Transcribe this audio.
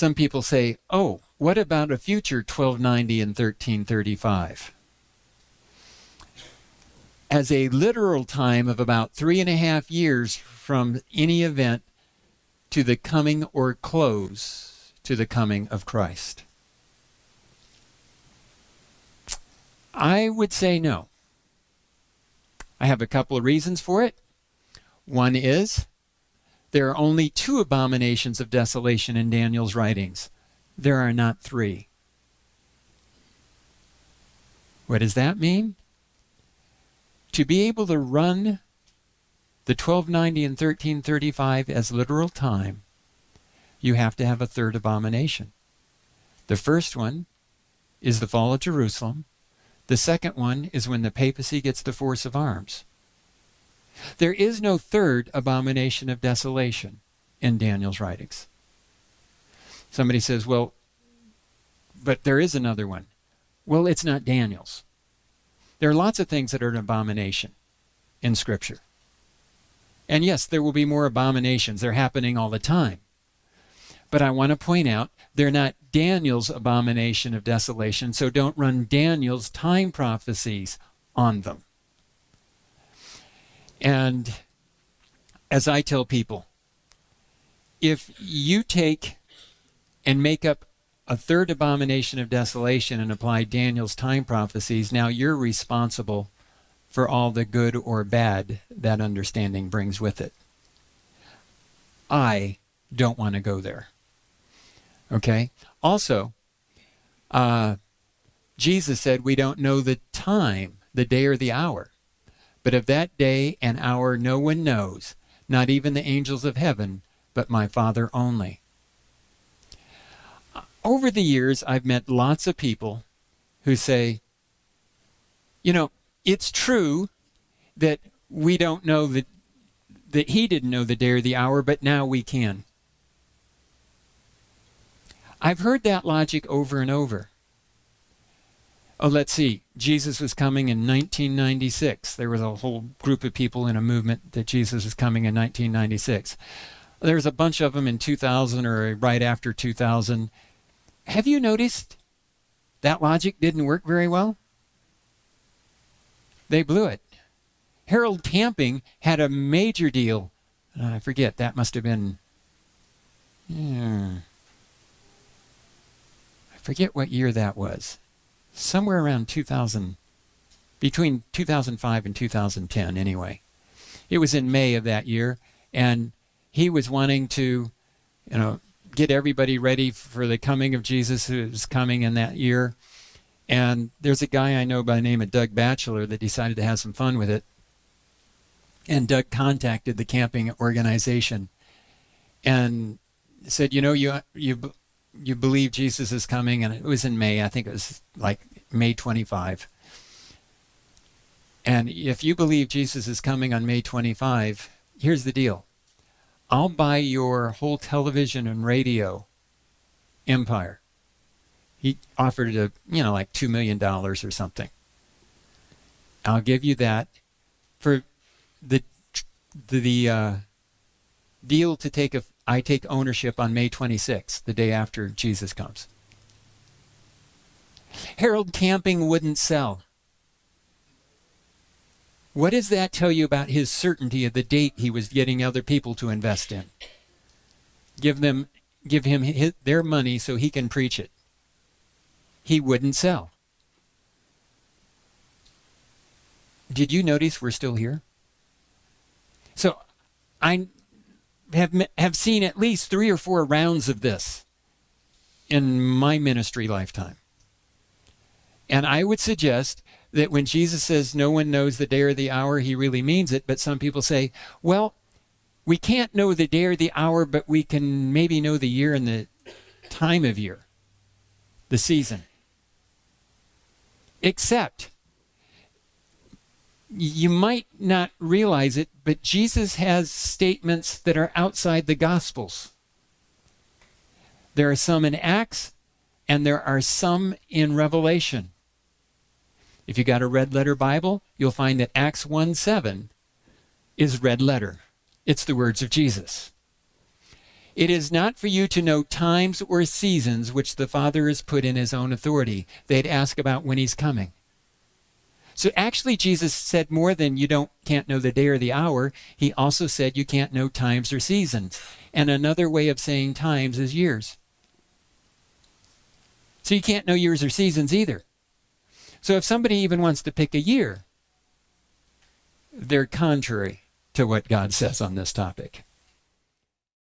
Some people say, oh, what about a future 1290 and 1335? As a literal time of about 3.5 years from any event to the coming or close to the coming of Christ. I would say no. I have a couple of reasons for it. One is there are only 2 abominations of desolation in Daniel's writings. There are not 3. What does that mean? To be able to run the 1290 and 1335 as literal time, you have to have a 3rd abomination. The first one is the fall of Jerusalem. The second one is when the papacy gets the force of arms. There is no 3rd abomination of desolation in Daniel's writings. Somebody says, well, but there is another one. Well, it's not Daniel's. There are lots of things that are an abomination in Scripture. And yes, there will be more abominations. They're happening all the time. But I want to point out, they're not Daniel's abomination of desolation, so don't run Daniel's time prophecies on them. And as I tell people, if you take and make up a 3rd abomination of desolation and apply Daniel's time prophecies, now you're responsible for all the good or bad that understanding brings with it. I don't want to go there. Okay? Also, Jesus said we don't know the time, the day or the hour. But of that day and hour no one knows, not even the angels of heaven, but my Father only. Over the years, I've met lots of people who say, you know, it's true that we don't know that he didn't know the day or the hour, but now we can. I've heard that logic over and over. Oh, let's see. Jesus was coming in 1996. There was a whole group of people in a movement that Jesus was coming in 1996. There was a bunch of them in 2000 or right after 2000. Have you noticed that logic didn't work very well? They blew it. Harold Camping had a major deal. I forget, that must have been... I forget what year that was. Somewhere around 2000, between 2005 and 2010 anyway. It was in May of that year, and he was wanting to, get everybody ready for the coming of Jesus who was coming in that year. And there's a guy I know by the name of Doug Batchelor that decided to have some fun with it. And Doug contacted the camping organization and said, you believe Jesus is coming, and it was in May. I think it was like May 25. And if you believe Jesus is coming on May 25, here's the deal. I'll buy your whole television and radio empire. He offered it like $2 million or something. I'll give you that for the deal to I take ownership on May 26th, the day after Jesus comes. Harold Camping wouldn't sell. What does that tell you about his certainty of the date he was getting other people to invest in? Give him their money so he can preach it. He wouldn't sell. Did you notice we're still here? So I have seen at least 3 or 4 rounds of this in my ministry lifetime. And I would suggest that when Jesus says no one knows the day or the hour, he really means it. But some people say, well, we can't know the day or the hour, but we can maybe know the year and the time of year, the season. Except, you might not realize it, but Jesus has statements that are outside the Gospels. There are some in Acts, and there are some in Revelation. If you got a red letter Bible, you'll find that Acts 1:7 is red letter. It's the words of Jesus. It is not for you to know times or seasons which the Father has put in his own authority. They'd ask about when he's coming. So actually Jesus said more than can't know the day or the hour. He also said you can't know times or seasons. And another way of saying times is years. So you can't know years or seasons either. So if somebody even wants to pick a year, they're contrary to what God says on this topic.